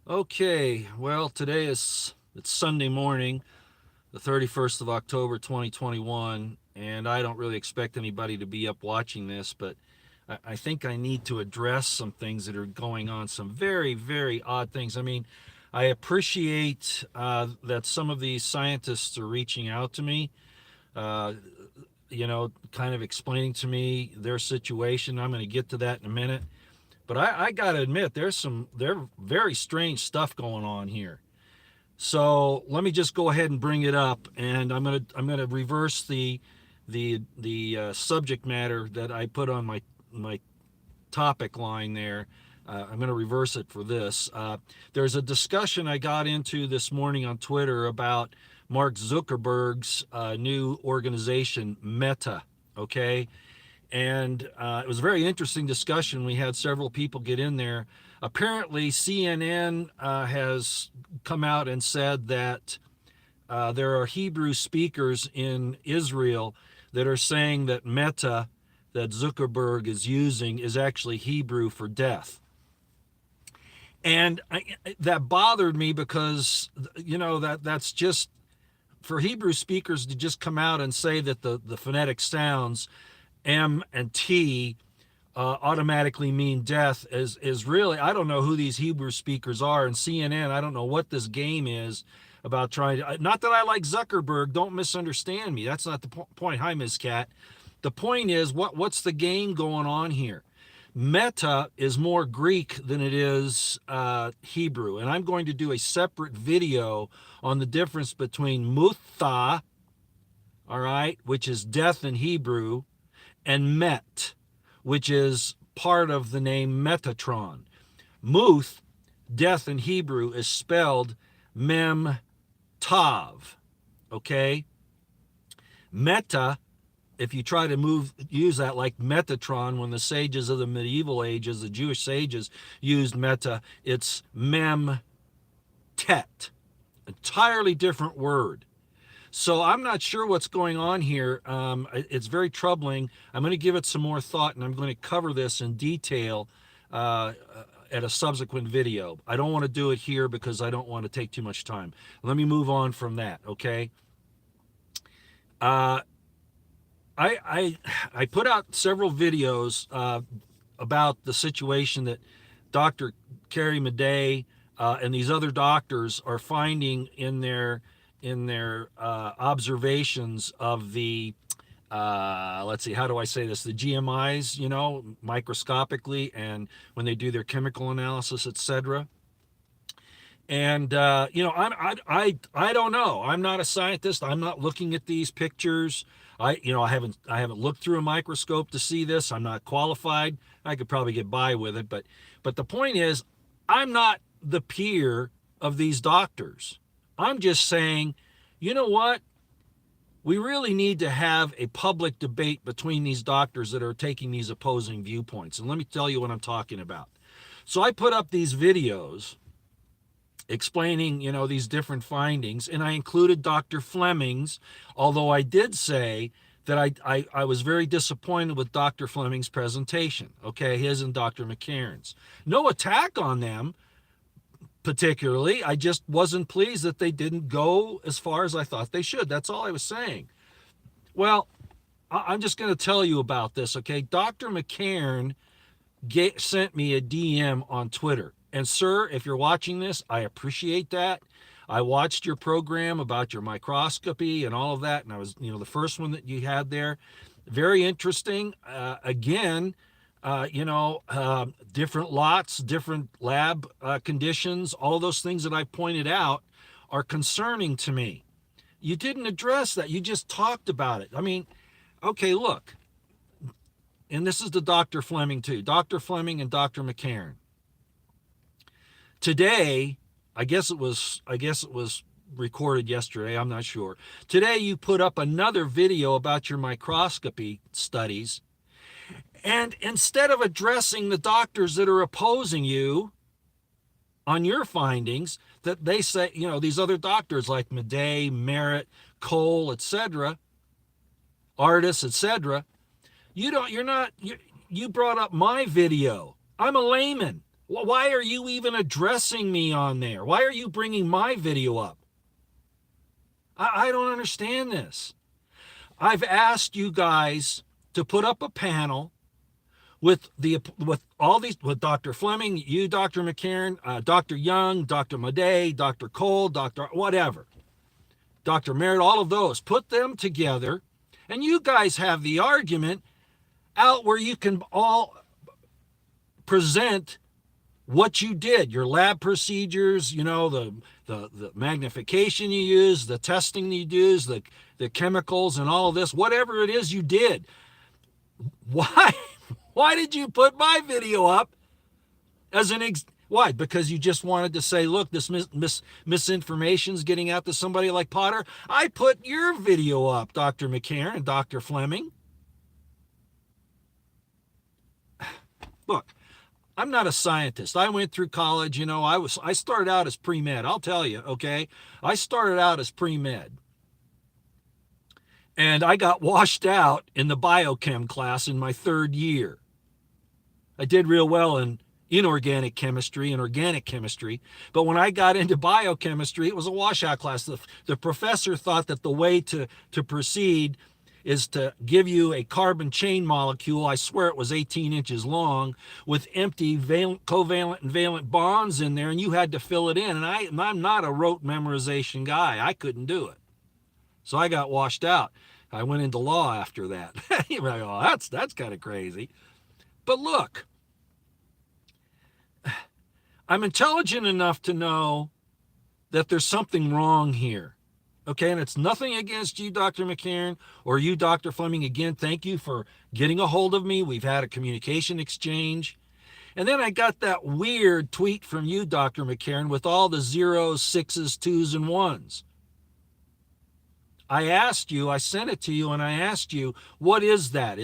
Okay, well, it's Sunday morning, the 31st of October 2021, and I don't really expect anybody to be up watching this, but I think I need to address some things that are going on, some very, very odd things. I mean, I appreciate that some of these scientists are reaching out to me, uh, kind of explaining to me their situation. I'm going to get to that in a minute. But I got to admit, there's very strange stuff going on here. So let me just go ahead and bring it up, and I'm gonna reverse the subject matter that I put on my topic line there. I'm going to reverse it for this. There's a discussion I got into this morning on Twitter about Mark Zuckerberg's new organization, Meta. Okay, and it was a very interesting discussion. We had several people get in there. Apparently, CNN has come out and said that there are Hebrew speakers in Israel that are saying that Meta, that Zuckerberg is using, is actually Hebrew for death. And that bothered me because, that's just for Hebrew speakers to just come out and say that the phonetic sounds M and T automatically mean death is really, I don't know who these Hebrew speakers are, and CNN, I don't know what this game is about trying to, not that I like Zuckerberg, don't misunderstand me, that's not the point. Hi, Ms. Cat. The point is, what's the game going on here? Meta is more Greek than it is Hebrew, and I'm going to do a separate video on the difference between mutha, all right, which is death in Hebrew, and Met, which is part of the name Metatron. Muth, death in Hebrew, is spelled Mem Tav. Okay? Meta, if you try to use that like Metatron, when the sages of the medieval ages, the Jewish sages, used Meta, it's Mem Tet. Entirely different word. So I'm not sure what's going on here. It's very troubling. I'm going to give it some more thought, and I'm going to cover this in detail at a subsequent video. I don't want to do it here because I don't want to take too much time. Let me move on from that, okay? Uh, I put out several videos about the situation that Dr. Carrie Madej and these other doctors are finding in their observations of the let's see, how do I say this? The GMIs, microscopically, and when they do their chemical analysis, etc. And I don't know. I'm not a scientist. I'm not looking at these pictures. I haven't looked through a microscope to see this. I'm not qualified. I could probably get by with it, but the point is, I'm not the peer of these doctors. I'm just saying, you know what? We really need to have a public debate between these doctors that are taking these opposing viewpoints. And let me tell you what I'm talking about. So I put up these videos explaining, these different findings, and I included Dr. Fleming's, although I did say that I was very disappointed with Dr. Fleming's presentation, okay, his and Dr. McCairn's. No attack on them particularly. I just wasn't pleased that they didn't go as far as I thought they should. That's all I was saying. Well, I'm just going to tell you about this, okay? Dr. McCairn sent me a DM on Twitter. And, sir, if you're watching this, I appreciate that. I watched your program about your microscopy and all of that, and I was, the first one that you had there. Very interesting. Again, different lots, different lab conditions, all those things that I pointed out are concerning to me. You didn't address that. You just talked about it. I mean, okay, look, and this is the Dr. Fleming too, Dr. Fleming and Dr. McCairn. Today, I guess it was recorded yesterday, I'm not sure. Today you put up another video about your microscopy studies, and instead of addressing the doctors that are opposing you on your findings, that they say, these other doctors like Madej, Merritt, Cole, etc., Artis, etc., you brought up my video. I'm a layman. Why are you even addressing me on there? Why are you bringing my video up? I don't understand this. I've asked you guys to put up a panel with all these, with Dr. Fleming, you, Dr. McCarran, Dr. Young, Dr. Madej, Dr. Cole, Dr. whatever, Dr. Merritt, all of those. Put them together, and you guys have the argument out where you can all present what you did, your lab procedures, the magnification you use, the testing you use, the chemicals and all of this, whatever it is you did. Why did you put my video up as why? Because you just wanted to say, look, this misinformation is getting out to somebody like Potter? I put your video up, Dr. McCarran and Dr. Fleming. Look, I'm not a scientist. I went through college, I started out as pre-med. I'll tell you, okay? I started out as pre-med. And I got washed out in the biochem class in my third year. I did real well in inorganic chemistry and organic chemistry. But when I got into biochemistry, it was a washout class. The professor thought that the way to proceed is to give you a carbon chain molecule, I swear it was 18 inches long, with empty covalent and valent bonds in there, and you had to fill it in. And I'm not a rote memorization guy. I couldn't do it. So I got washed out. I went into law after that. You're like, oh, that's kind of crazy. But look, I'm intelligent enough to know that there's something wrong here. Okay, and it's nothing against you, Dr. McCarran, or you, Dr. Fleming. Again, thank you for getting a hold of me. We've had a communication exchange. And then I got that weird tweet from you, Dr. McCarran, with all the zeros, sixes, twos, and ones. I sent it to you, and I asked you, what is that?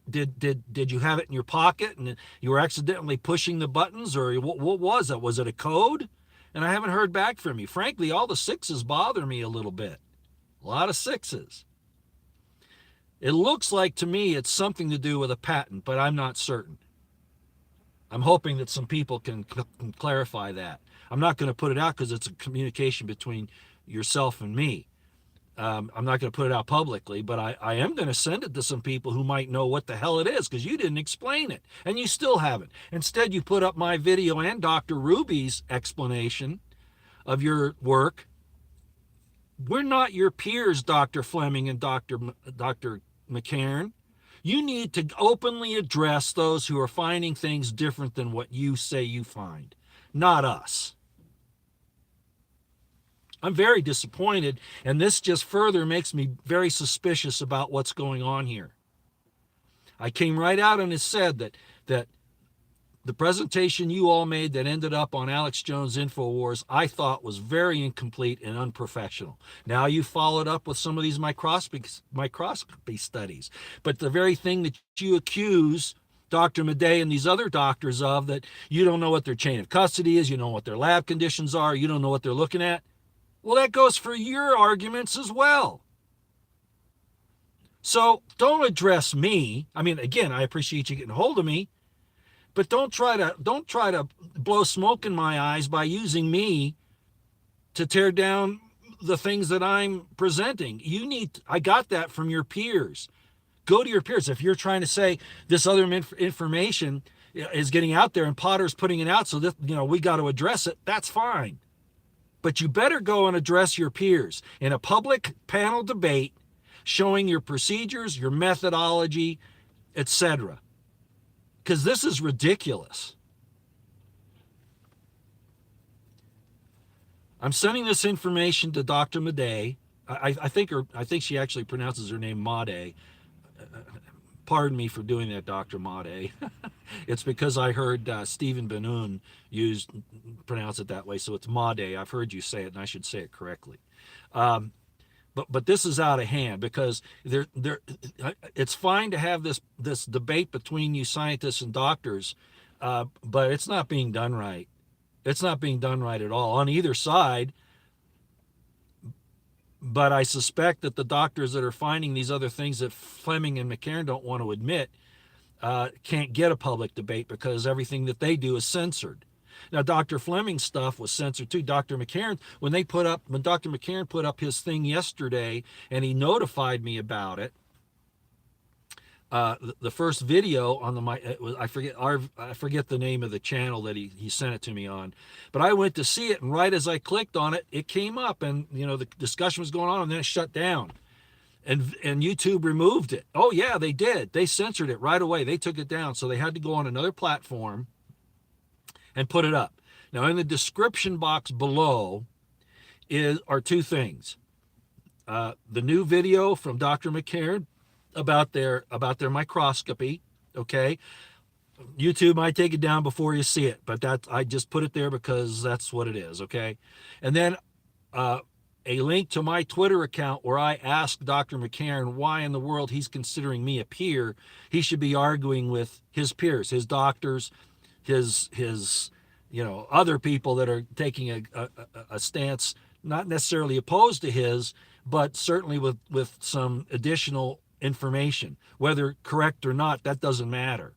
Did you have it in your pocket and you were accidentally pushing the buttons, or what was it? Was it a code? And I haven't heard back from you. Frankly, all the sixes bother me a little bit. A lot of sixes. It looks like to me it's something to do with a patent, but I'm not certain. I'm hoping that some people can clarify that. I'm not going to put it out because it's a communication between yourself and me. I'm not going to put it out publicly, but I am going to send it to some people who might know what the hell it is, because you didn't explain it, and you still haven't. Instead, you put up my video and Dr. Ruby's explanation of your work. We're not your peers, Dr. Fleming and Dr. McCarran. You need to openly address those who are finding things different than what you say you find, not us. I'm very disappointed, and this just further makes me very suspicious about what's going on here. I came right out and said that the presentation you all made that ended up on Alex Jones InfoWars, I thought was very incomplete and unprofessional. Now you followed up with some of these microscopy studies, but the very thing that you accuse Dr. Madej and these other doctors of, that you don't know what their chain of custody is, you don't know what their lab conditions are, you don't know what they're looking at. Well, that goes for your arguments as well. So don't address me. I mean, again, I appreciate you getting a hold of me, but don't try to blow smoke in my eyes by using me to tear down the things that I'm presenting. I got that from your peers. Go to your peers. If you're trying to say this other information is getting out there and Potter's putting it out, so that, we got to address it, that's fine. But you better go and address your peers in a public panel debate, showing your procedures, your methodology, etc. Because this is ridiculous. I'm sending this information to Dr. Madej. I think she actually pronounces her name Madej. Pardon me for doing that, Dr. Madej. It's because I heard Stephen Ben-Nun pronounce it that way, so it's Madej. I've heard you say it, and I should say it correctly. But this is out of hand, because it's fine to have this debate between you scientists and doctors, but it's not being done right. It's not being done right at all on either side. But I suspect that the doctors that are finding these other things that Fleming and McCarran don't want to admit can't get a public debate, because everything that they do is censored. Now, Dr. Fleming's stuff was censored too. Dr. McCarran, when Dr. McCarran put up his thing yesterday and he notified me about it, the first video on I forget the name of the channel that he sent it to me on, but I went to see it, and right as I clicked on it, it came up, and the discussion was going on, and then it shut down, and YouTube removed it. Oh yeah, they did. They censored it right away. They took it down, so they had to go on another platform and put it up. Now, in the description box below are two things: the new video from Dr. McCarran about their microscopy. Okay, YouTube might take it down before you see it, but I just put it there because that's what it is. Okay, and then a link to my Twitter account where I asked Dr. McCarran why in the world he's considering me a peer. He should be arguing with his peers, his doctors, his other people that are taking a stance not necessarily opposed to his, but certainly with some additional information. Whether correct or not, that doesn't matter.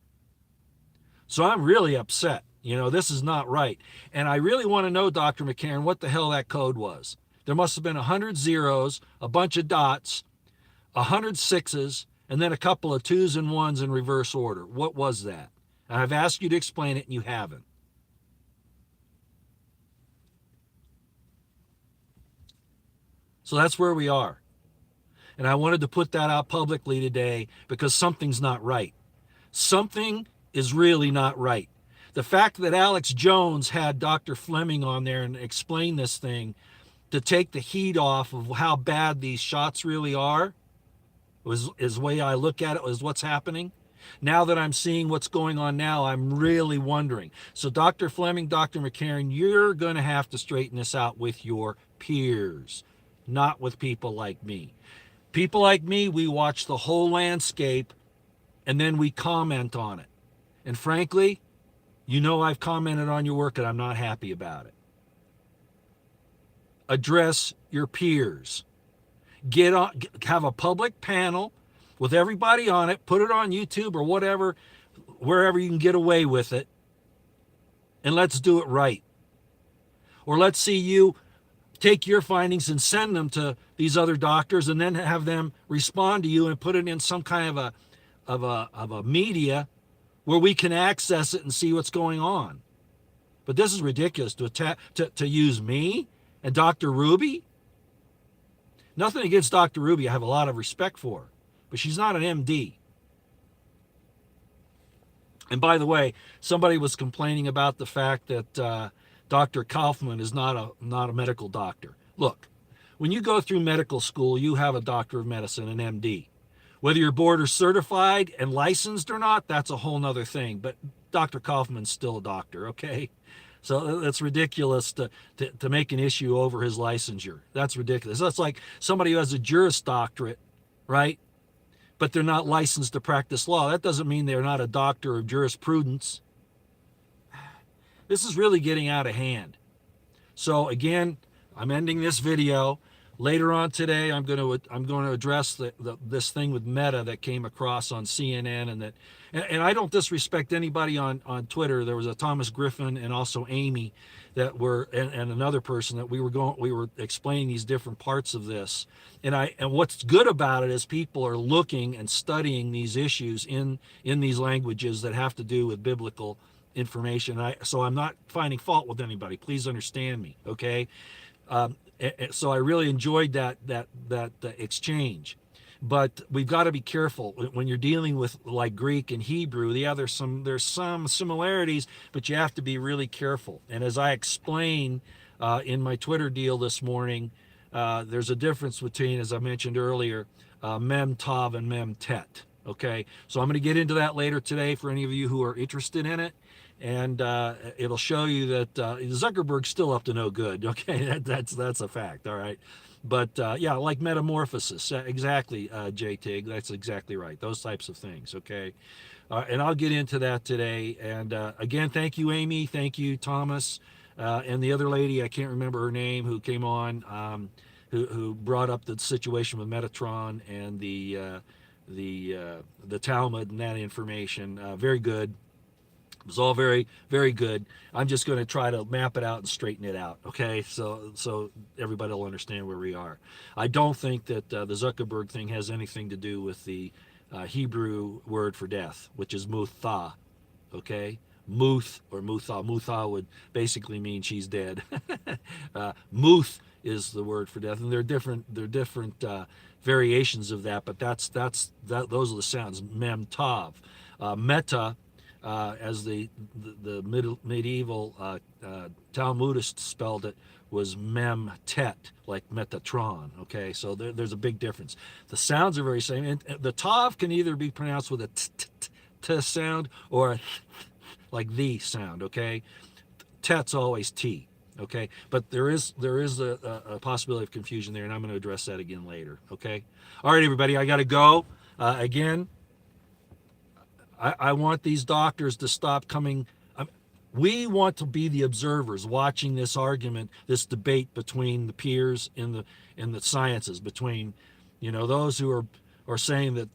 So I'm really upset. This is not right. And I really want to know, Dr. McCarran, what the hell that code was. There must have been 100 zeros, a bunch of dots, 100 sixes, and then a couple of twos and ones in reverse order. What was that? And I've asked you to explain it, and you haven't. So that's where we are. And I wanted to put that out publicly today because something's not right. Something is really not right. The fact that Alex Jones had Dr. Fleming on there and explain this thing to take the heat off of how bad these shots really are is the way I look at it, is what's happening. Now that I'm seeing what's going on now, I'm really wondering. So Dr. Fleming, Dr. McCarran, you're going to have to straighten this out with your peers, not with people like me. People like me, we watch the whole landscape and then we comment on it. And frankly, I've commented on your work and I'm not happy about it. Address your peers. Have a public panel with everybody on it, put it on YouTube or whatever, wherever you can get away with it, and let's do it right. Or let's see you take your findings and send them to these other doctors and then have them respond to you and put it in some kind of a media where we can access it and see what's going on. But this is ridiculous to use me and Dr. Ruby. Nothing against Dr. Ruby. I have a lot of respect for her, but she's not an MD. And by the way, somebody was complaining about the fact that Dr. Kaufman is not a medical doctor. Look, when you go through medical school, you have a doctor of medicine, an MD. Whether you're board or certified and licensed or not, that's a whole nother thing. But Dr. Kaufman's still a doctor, okay? So it's ridiculous to make an issue over his licensure. That's ridiculous. That's like somebody who has a Juris Doctorate, right? But they're not licensed to practice law. That doesn't mean they're not a doctor of jurisprudence. This is really getting out of hand. So again, I'm ending this video. Later on today, I'm going to address this thing with Meta that came across on CNN, and I don't disrespect anybody on Twitter. There was a Thomas Griffin and also Amy that were and another person that we were explaining these different parts of this. And what's good about it is people are looking and studying these issues in these languages that have to do with biblical information. So I'm not finding fault with anybody. Please understand me, okay? So I really enjoyed that exchange, but we've got to be careful when you're dealing with like Greek and Hebrew. There's some similarities, but you have to be really careful. And as I explained in my Twitter deal this morning, there's a difference between, as I mentioned earlier, mem tav and mem tet. Okay, so I'm going to get into that later today for any of you who are interested in it. And it'll show you that Zuckerberg's still up to no good. Okay, that's a fact. All right, but yeah, like metamorphosis, exactly, JTig. That's exactly right. Those types of things. Okay, and I'll get into that today. And again, thank you, Amy. Thank you, Thomas, and the other lady. I can't remember her name who came on, who brought up the situation with Metatron and the Talmud and that information. Very good. It was all very, very good. I'm just going to try to map it out and straighten it out. Okay, so everybody will understand where we are. I don't think that the Zuckerberg thing has anything to do with the Hebrew word for death, which is mutha. Okay, muth or mutha. Mutha would basically mean she's dead. Muth is the word for death, and there are different variations of that. But those are the sounds. Mem tav, meta as the medieval Talmudists spelled it, was mem tet, like Metatron. Okay, so there's a big difference. The sounds are very same, and the tav can either be pronounced with a t sound or a like the sound. Okay, tet's always t. Okay, but there is a possibility of confusion there, and I'm going to address that again later. Okay, all right, everybody, I got to go again. I want these doctors to stop coming. We want to be the observers watching this argument, this debate between the peers in the sciences, between, those who are saying that,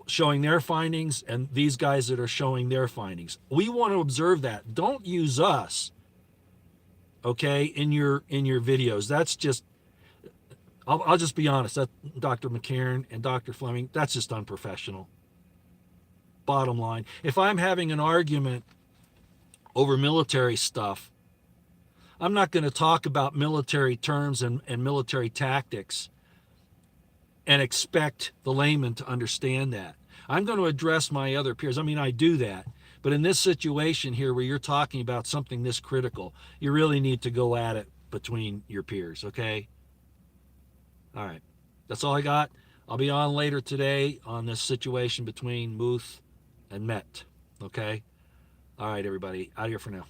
showing their findings, and these guys that are showing their findings. We want to observe that. Don't use us, okay, in your videos. That's just, I'll just be honest. That Dr. McCarran and Dr. Fleming, that's just unprofessional. Bottom line, if I'm having an argument over military stuff, I'm not going to talk about military terms and military tactics and expect the layman to understand that. I'm going to address my other peers. I mean, I do that. But in this situation here where you're talking about something this critical, you really need to go at it between your peers, okay? All right. That's all I got. I'll be on later today on this situation between Muth and Met. Okay? All right, everybody. Out of here for now.